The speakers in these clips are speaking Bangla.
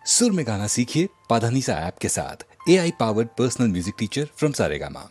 सुर में गाना सीखिए पाधानीसा ऐप के साथ। AI powered personal music teacher from Saregama.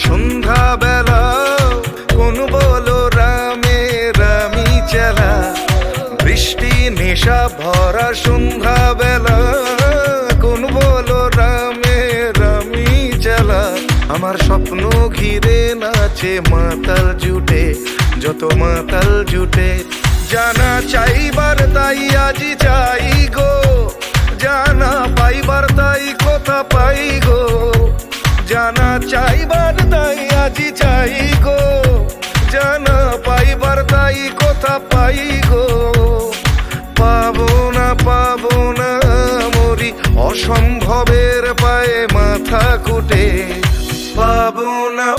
সন্ধ্যা বেলা, কোন বলো রামে রামি চেলা। বৃষ্টি নেশা ভরা সন্ধ্যা বেলা, কোন বলো রামে রামি চেলা। আমার স্বপ্ন ঘিরে নাচে মাতাল জুটে, যত মাতাল জুটে। জানা চাইবার তাই আজি চাই গো, জানা পাইবার তাই কথা পাই গো। জানা চাইবার তাই আজি চাই গো, জানা পাইবার তাই কথা পাই গো। পাবো না মরি অসম্ভবের পায়ে মাথা কুটে। পাবো না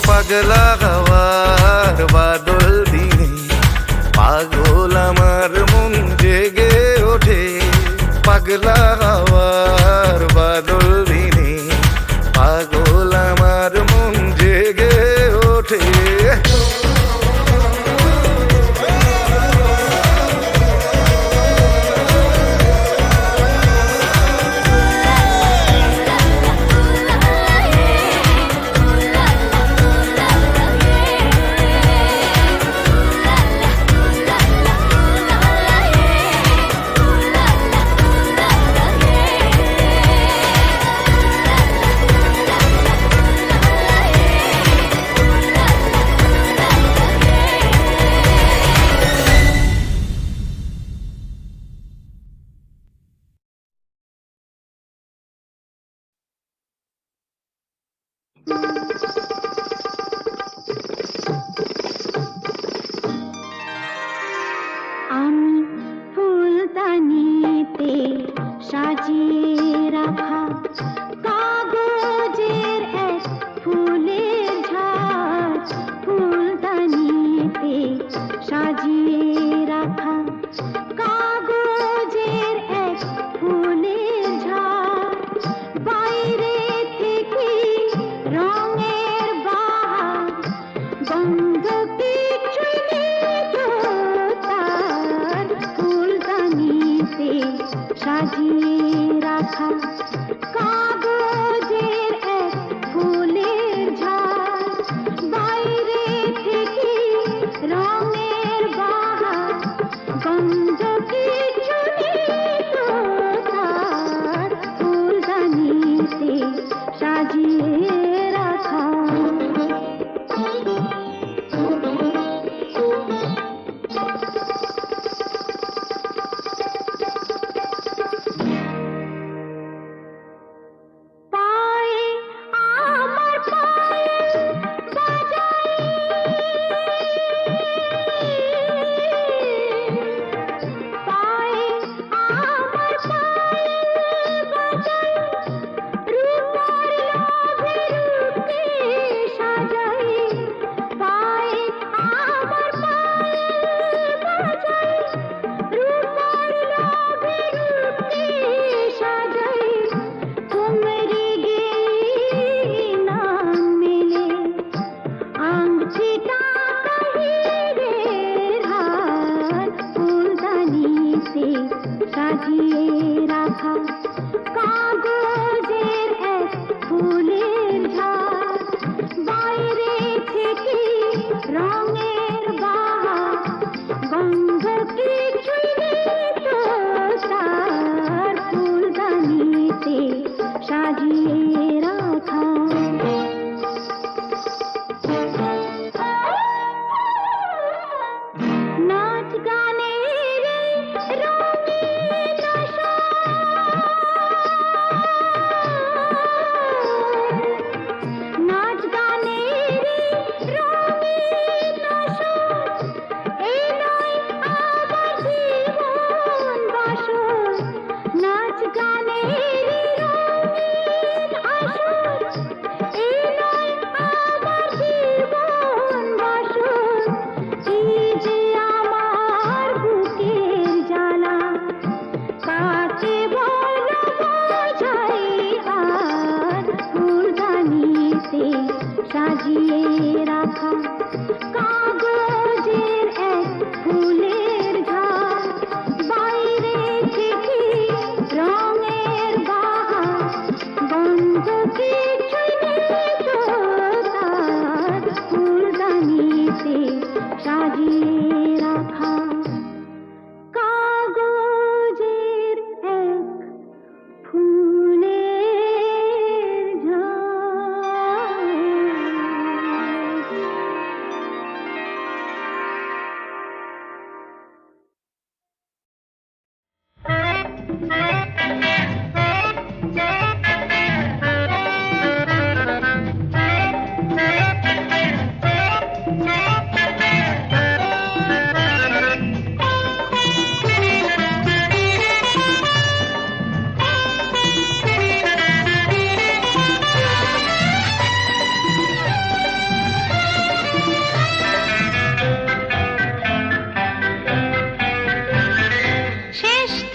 পাগলা হাওয়ার বাদল দিনে, পাগল আমার মন জেগে ওঠে। পাগলা হাওয়ার বাদল দিনে, পাগল আমার মন জেগে ওঠে। আমি ফুলদানিতে সাজিয়ে রাখা কাগজের এক ফুলের ঝাড়। ফুলদানিতে সাজিয়ে রাখা কাগজের এক ফুলের ঝাড়। বাইরে থেকে রঙের বাহার, গন্ধ কিছুই নেই তার। ফুলদানিতে সাজিয়ে রাখা কাগজ শেষ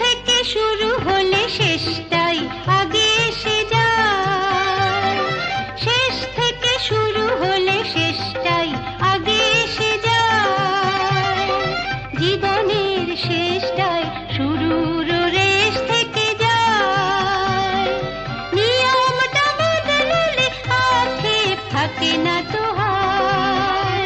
থেকে শুরু হলে শেষটাই আগে এসে যায়। শেষ থেকে শুরু হলে শেষটাই আগে এসে যায়। জীবনের শেষটাই শুরুর রেশ থেকে যায়। নিয়মটা বদলালে আক্ষেপ থাকে না তো হয়।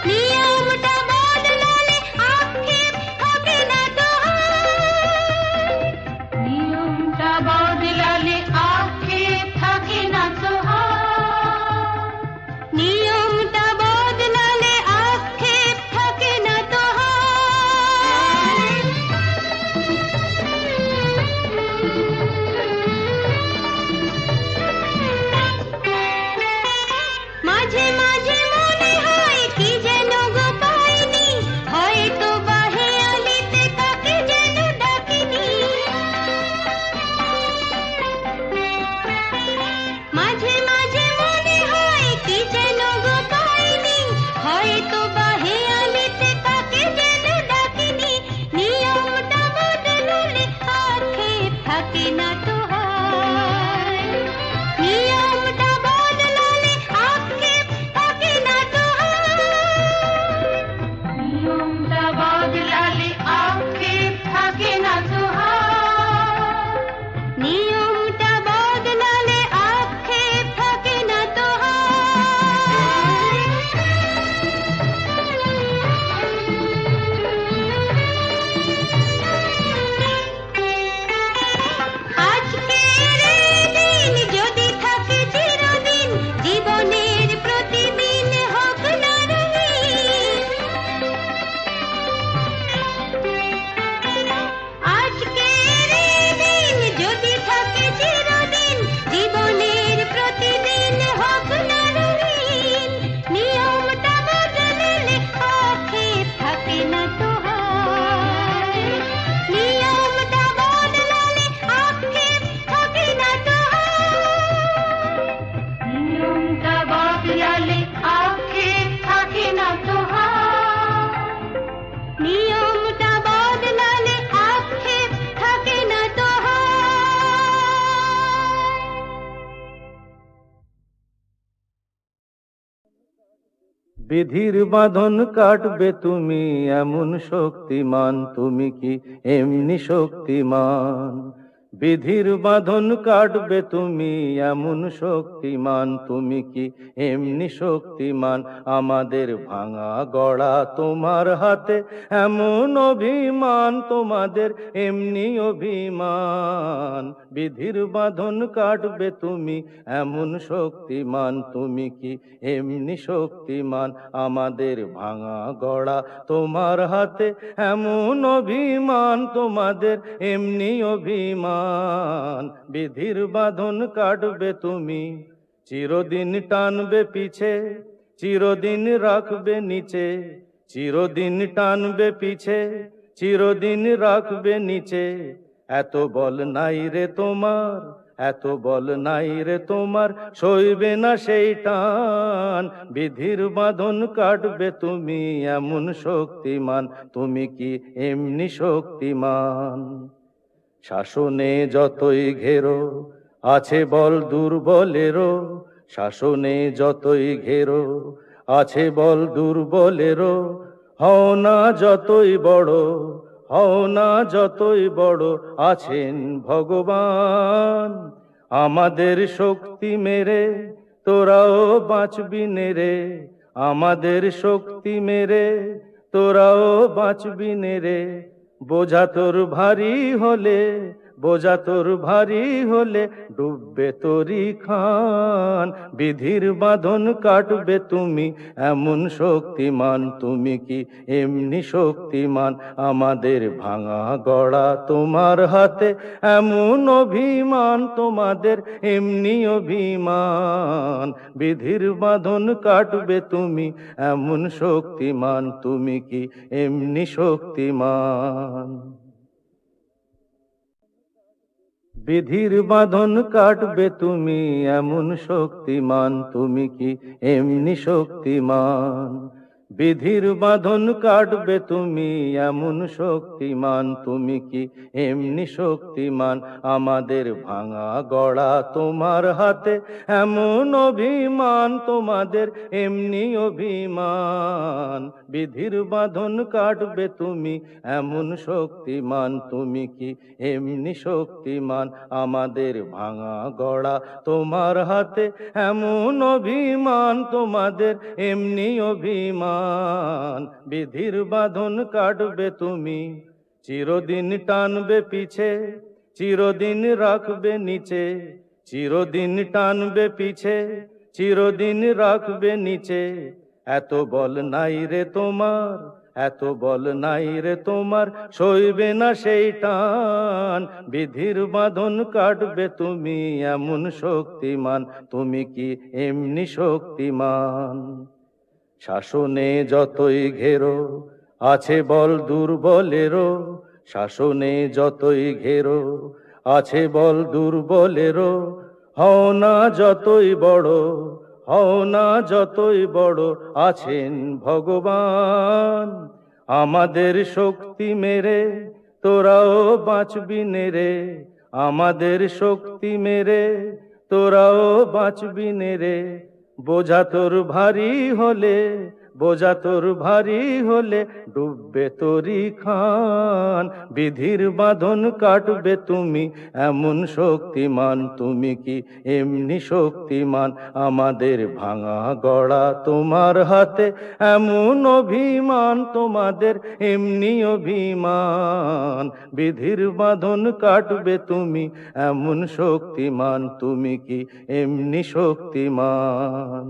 নিয়মটা বদলালে আক্ষেপ থাকে না তো হয়। নিয়মটা বদলালে আক্ষেপ থাকে না তো হয়। নিয়মটা বদলালে আক্ষেপ থাকে না তো হয়। মাঝে মাঝে মনে হয় কি যেন গো পাইনি, হয়তো বাহেয়ালিতে কাকে যেন ডাকিনি। মাঝে মাঝে মনে হয় কি যেন গো পাইনি, হয়তো বাহেয়ালিতে কাকে যেন ডাকিনি। নিয়মটা বদলালে আক্ষেপ থাকে না তো হয়। নিয়মটা বদলালে আক্ষেপ থাকে না তো হয়। নিয়মটা বদলালে আক্ষেপ থাকে না তো হয়। নিয়মটা বদলালে আক্ষেপ থাকে না তো আজকের এই দিন যদি থাকে চিরদিন, জীবনের প্রতিদিন হোক না রঙিন। আজকের এই দিন যদি থাকে চিরদিন, জীবনের প্রতিদিন হোক না রঙিন। নিয়মটা বদলালে আক্ষেপ থাকে না তো হয়। নিয়মটা বদলালে আক্ষেপ থাকে না তো হয়। নিয়মটা বদলালে আক্ষেপ থাকে না তো হয়। নিয়মটা বদলালে আক্ষেপ থাকে না তো হয়। বিধির বাঁধন কাটবে তুমি এমন শক্তিমান, তুমি কি এমনি শক্তিমান? বিধির বাঁধন কাটবে তুমি এমন শক্তিমান, তুমি কি এমনি শক্তিমান? আমাদের ভাঙা গড়া তোমার হাতে এমন অভিমান, তোমাদের এমনি অভিমান। বিধির বাঁধন কাটবে তুমি এমন শক্তিমান, তুমি কি এমনি শক্তিমান? আমাদের ভাঙা গড়া তোমার হাতে এমন অভিমান, তোমাদের এমনি অভিমান। বিধির বাঁধন কাটবে তুমি, চিরদিন টানবে পিছে, চিরদিন রাখবে নিচে। চিরদিন টানবে পিছে, চিরদিন রাখবে নিচে। এত বল নাই রে তোমার, এত বল নাই রে তোমার, সইবে না সেই টান। বিধির বাঁধন কাটবে তুমি এমন শক্তিমান, তুমি কি এমনি শক্তিমান? শাসনে যতই ঘেরো আছে বল দুর্বলেরও, শাসনে যতই ঘেরো আছে বল দুর্বলেরও। হও না যতই বড়, হও না যতই বড়, আছেন ভগবান। আমাদের শক্তি মেরে তোরাও বাঁচবি নেরে, আমাদের শক্তি মেরে তোরাও বাঁচবি নেরে। বোঝা তোর ভারী হলে বোঝা তোর ভারী হলে ডুববে তোরই খান। বিধির বাঁধন কাটবে তুমি এমন শক্তিমান, তুমি কি এমনি শক্তিমান? আমাদের ভাঙা গড়া তোমার হাতে এমন অভিমান, তোমাদের এমনি অভিমান। বিধির বাঁধন কাটবে তুমি এমন শক্তিমান, তুমি কি এমনি শক্তিমান? বিধির বাঁধন কাটবে তুমি এমন শক্তিমান, তুমি কি এমনি শক্তিমান? বিধির বাঁধন কাটবে তুমি এমন শক্তিমান, তুমি কি এমনি শক্তিমান? আমাদের ভাঙা গড়া তোমার হাতে এমন অভিমান, তোমাদের এমনি অভিমান। বিধির বাঁধন কাটবে তুমি এমন শক্তিমান, তুমি কি এমনি শক্তিমান? আমাদের ভাঙা গড়া তোমার হাতে এমন অভিমান, তোমাদের এমনি অভিমান। বিধির বাঁধন কাটবে তুমি চিরদিন টানবে পিছে, চিরদিন রাখবে নিচে। চিরদিন টানবে পিছে, চিরদিন রাখবে নিচে। এত বল নাই রে তোমার, এত বল নাই রে তোমার, সইবে না সেই টান। বিধির বাঁধন কাটবে তুমি এমন শক্তিমান, তুমি কি এমনি শক্তিমান? শাসনে যতই ঘেরো আছে বল দুর্বলেরও, শাসনে যতই ঘেরো আছে বল দুর্বলেরও। হও না যতই বড়, হও না যতই বড়, আছেন ভগবান। আমাদের শক্তি মেরে তোরাও বাঁচবি নেরে, আমাদের শক্তি মেরে তোরাও বাঁচবি নেরে। বোঝা তোর ভারী হলে, বোঝা তোর ভারী হলে ডুববে তোরই খান। বিধির বাঁধন কাটবে তুমি এমন শক্তিমান, তুমি কি এমনি শক্তিমান? আমাদের ভাঙা গড়া তোমার হাতে এমন অভিমান, তোমাদের এমনি অভিমান। বিধির বাঁধন কাটবে তুমি এমন শক্তিমান, তুমি কি এমনি শক্তিমান?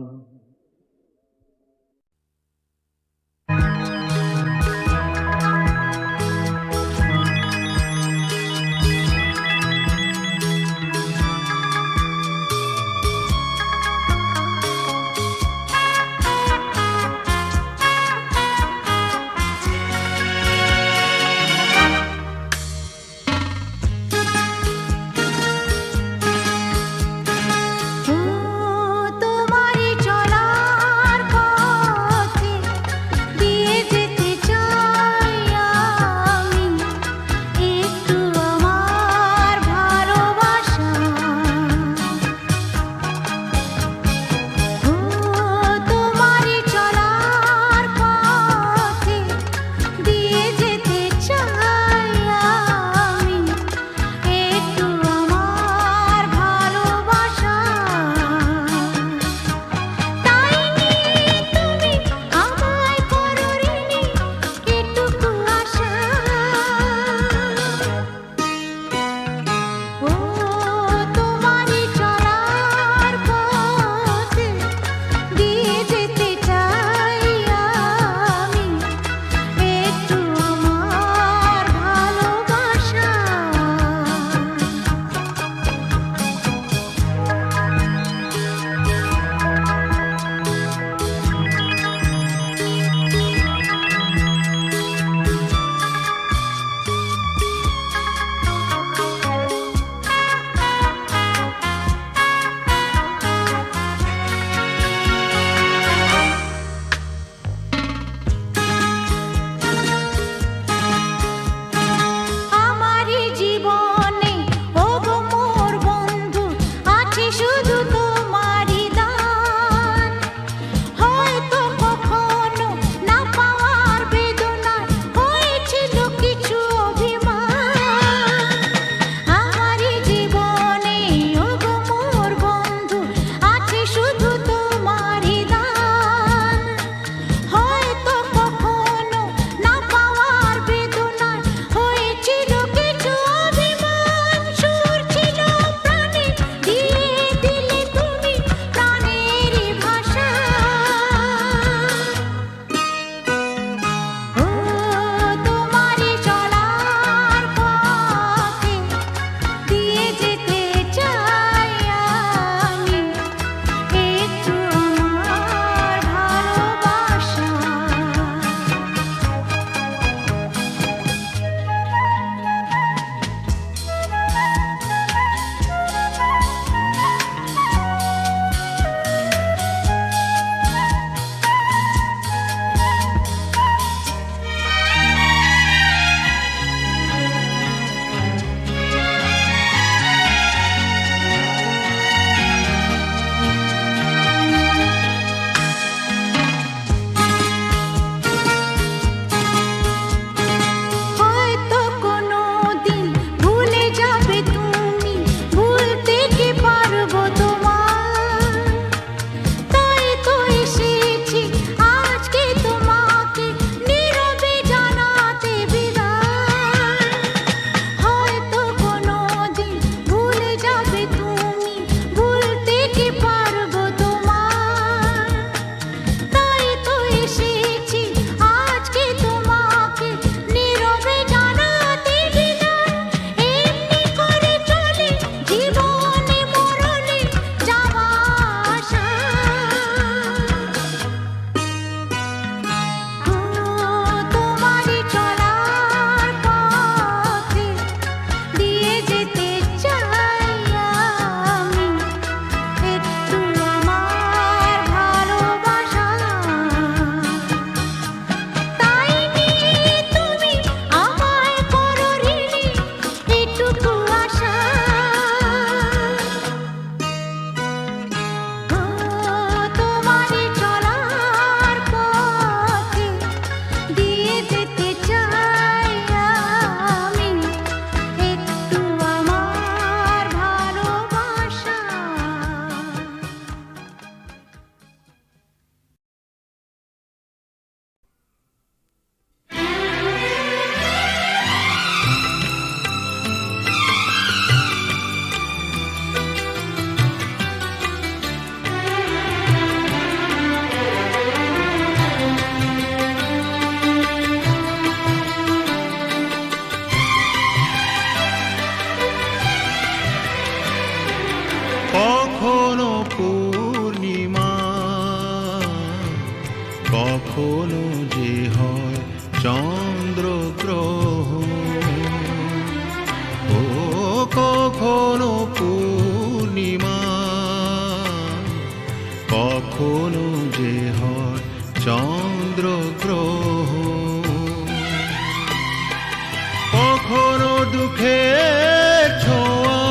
তোমারি চরণ কখনো পূর্ণিমা, কখনো যে হয় চন্দ্রগ্রহণ, কখনো দুঃখের ছোঁয়া,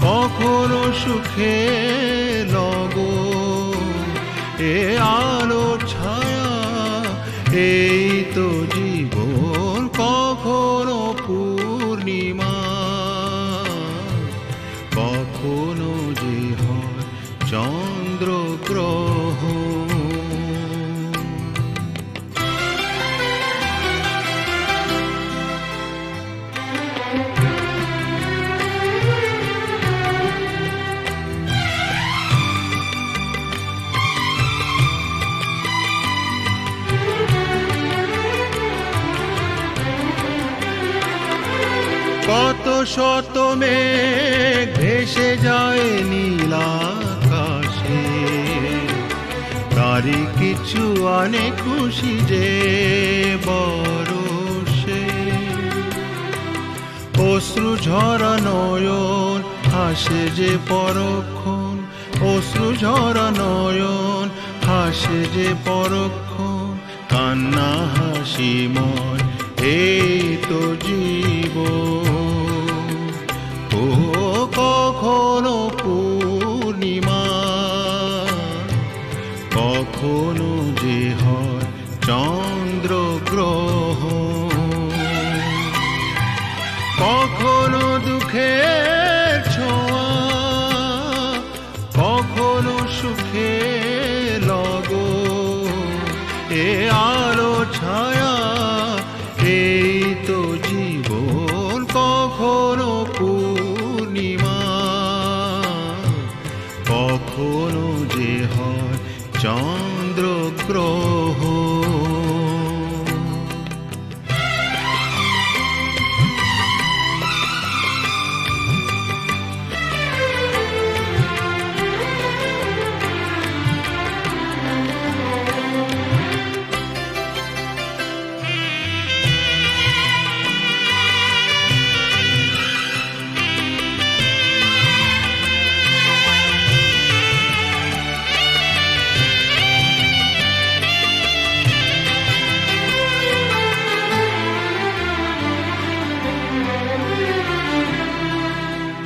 কখনো সুখের লগন, এ আলো ছায়া এই তো জীবন। কখনো পূর্ণিমা, কখনো যে হয় চন্দ্রগ্রহণ। কত শত মেঘ ভেসে যায় নীল আকাশে, তারই কিছু আনে খুশি যে বরষে। অশ্রু ঝরা নয়ন হাসে যে পরক্ষণ, অশ্রু ঝরা নয়ন হাসে যে পরক্ষণ, কান্না হাসিময় এই তো জীবন। ও কখনো পূর্ণিমা, কখনো যে হয় চন্দ্রগ্রহণ, কখনো দুঃখের ছোঁয়া, কখনো সুখের লগন, এ আলো ছায়া এই তো জীবন। কখনো পূর্ণিমা, কখনো যে হয় চন্দ্রগ্রহণ।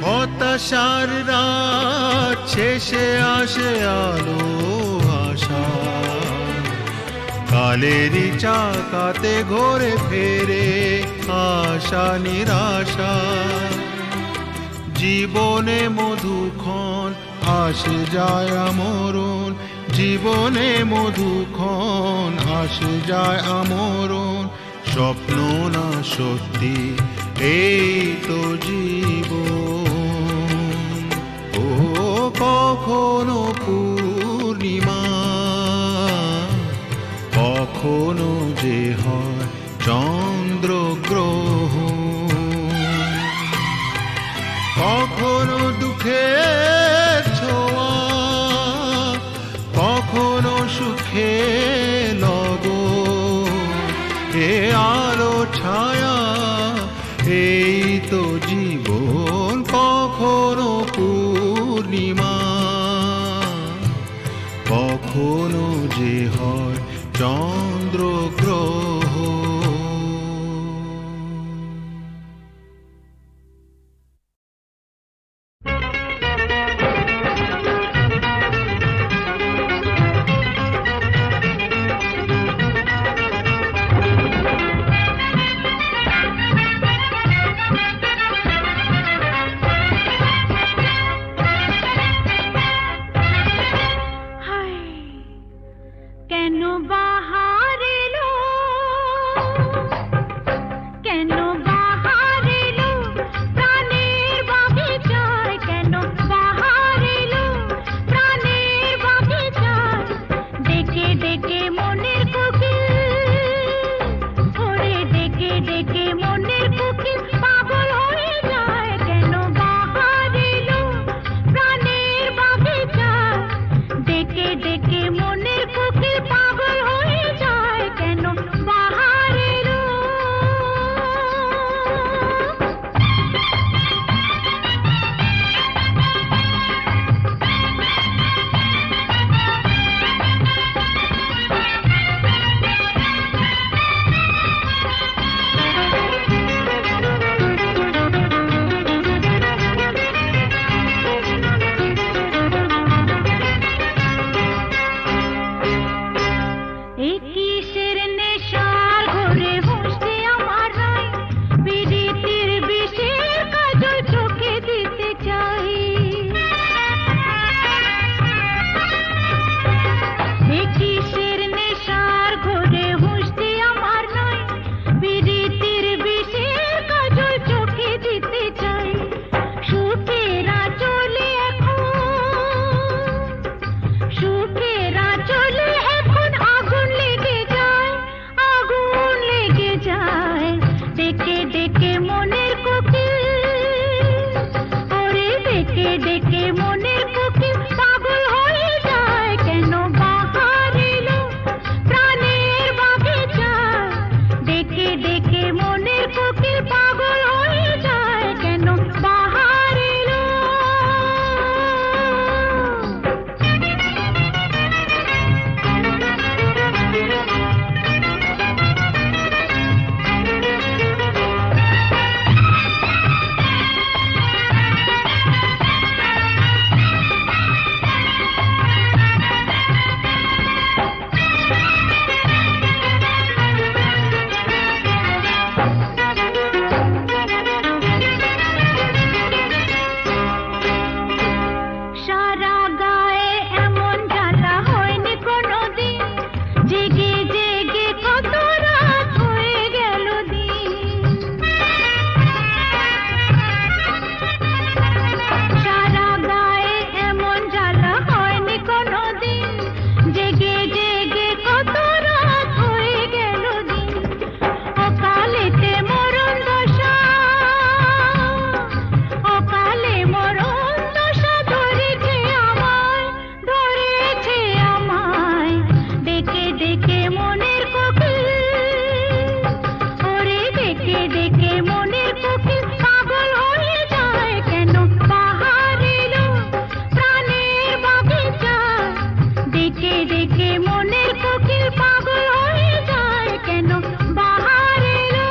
হতাশার রাত শেষে আসে আলো আশা, কালেরই চাকাতে ঘোরে ফেরে আশা নিরাশা। জীবনে মধুক্ষণ আসে যায় আমরণ, জীবনে মধুক্ষণ আসে যায় আমরণ, স্বপ্ন না সত্যি এই তো জীবন। ও কখনো পূর্ণিমা, কখনো যে হয় চন্দ্রগ্রহণ, কখনো দুঃখের ছোঁয়া, কখনো সুখের লগন, এ আলো ছায়া এই তো জীবন। কখনো পূর্ণিমা, কখনো যে হয় চন্দ্রগ্রহণ। কেন বাহা ডেকে মনের কোকিল পাগল হয়ে যায় কেন বাহার এলো প্রাণের বাগিচায় ডেকে ডেকে মনের কোকিল পাগল হয়ে যায় কেন বাহার এলো সারা গায়ে এমন জ্বালা হয়নি কোনোদিন জেগে জেগে কত রাত হয়ে গেল দিন সারা গায়ে এমন জ্বালা হয়নি কোনোদিন জেগে জেগে কত রাত হয়ে গেল দিন অকালেতে মরণ দশা অকালে মরণ দশা ধরেছে আমায় ডেকে ডেকে মনের কোকিল ওরে ডেকে ডেকে মনের কোকিল পাগল হয়ে যায় কেন বাহার এলো প্রাণের বাগিচায় ডেকে ডেকে মনের কোকিল পাগল হয়ে যায় কেন বাহার এলো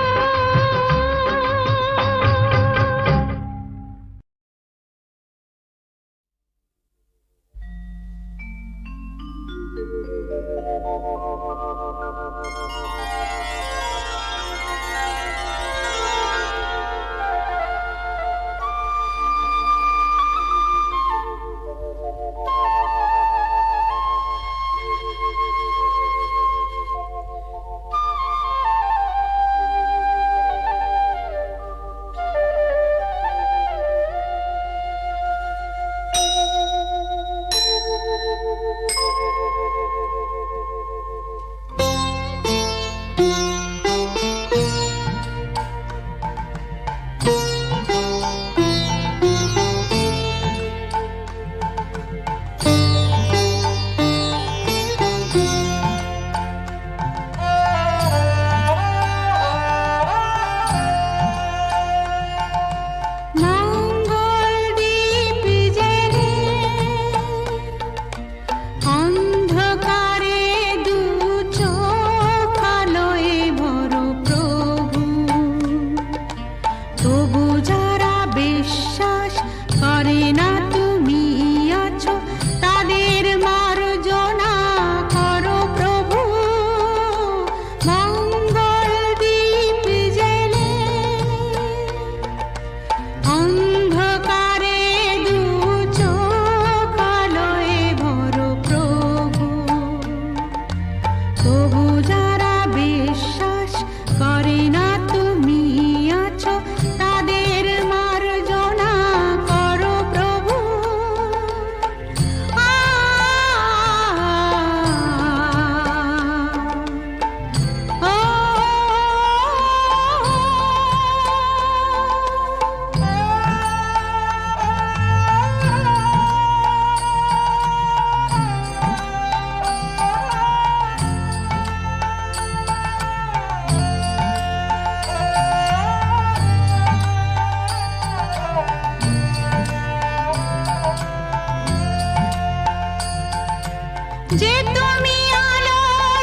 যে তুমি আলো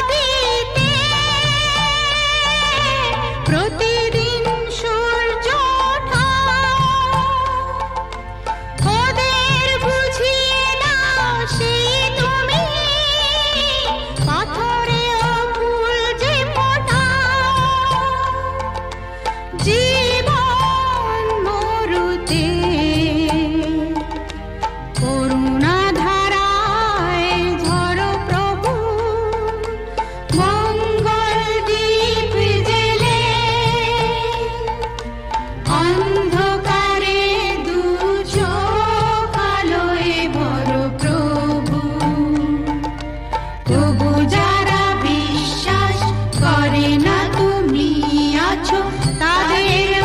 দিতে প্রতিদিন সূর্য ওঠা ওদের বুঝিয়ে দাও সেই তুমি পাথরে ফুল যে মোটা জীবন মরুতে করুণা ধারায় ঝরো প্রভু মঙ্গল দীপ জেলে অন্ধকারে দু চোখ আলোয় ভরো প্রভু তবু যারা বিশ্বাস করে না তুমি আছো তাদের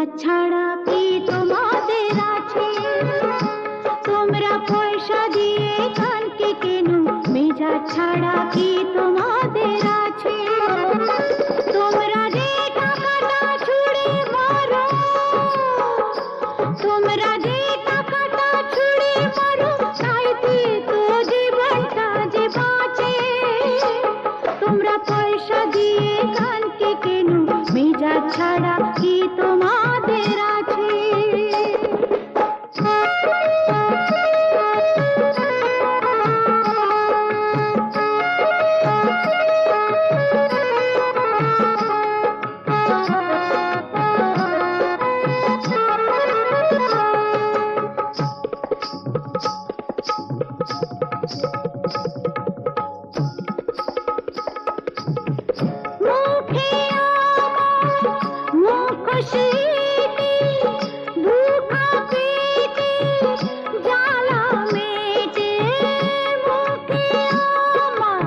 মেজাজ ছাড়া কি তোমাদের আছে? তোমরা পয়সা দিয়ে গানকে কেন, মেজাজ ছাড়া কি তোমাদের আছে? তোমরা যে টাকাটা ছুঁড়ে মারো, তোমরা যে টাকাটা ছুঁড়ে মারো, তাইতে তো জীবনটা যে বাঁচে। তোমরা পয়সা দিয়ে গানকে কেন, মেজাজ ছাড়া কি তোমাদের আছে? মুখে আমার মুখশ্রীতে, দুঃখা পেটে জ্বালা মেটে। মুখে আমার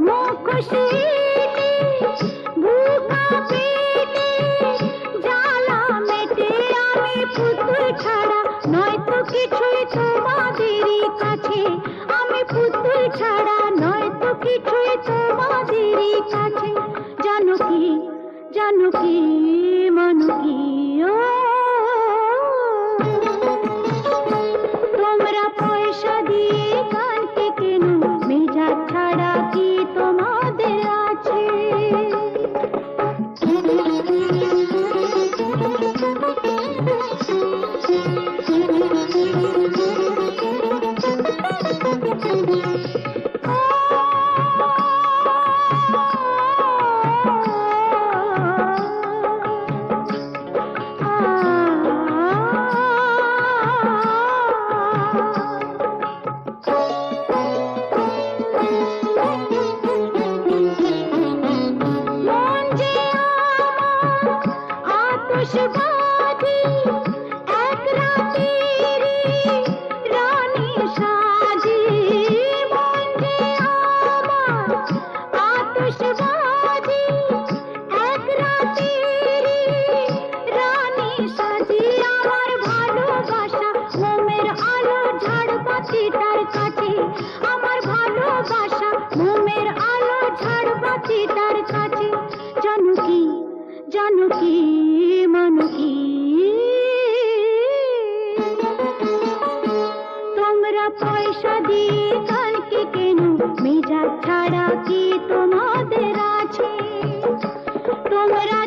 মুখশ্রীতে, দুঃখা পেটে জ্বালা মেটে। আমি পুতুল ছাড়া নয়তো কিছুই তোমাদেরই কাছে, আমি পুতুল ছাড়া নয়তো কিছুই তোমাদেরই কাছে। জানো কি, জানো কি, মানো কি, ও তোমরা পয়সা দিয়ে গানকে কেন, মেজাজ ছাড়া কি তোমাদের আছে? মন যে আমার আতশবাজি, এক রাতেরই রানী সাজি। মন যে আমার আতশবাজি, এক রাতেরই রানী সাজি। আমার ভালোবাসা মোমের আলো ঝাড়বাতিটার কাছে, আমার ভালোবাসা মোমের আলো ঝাড়বাতিটার কাছে। জানো কি, জানো কি, মানো কি, তোমরা পয়সা দিয়ে গানকে কেন, মেজাজ ছাড়া কি তোমাদের আছে? তোমরা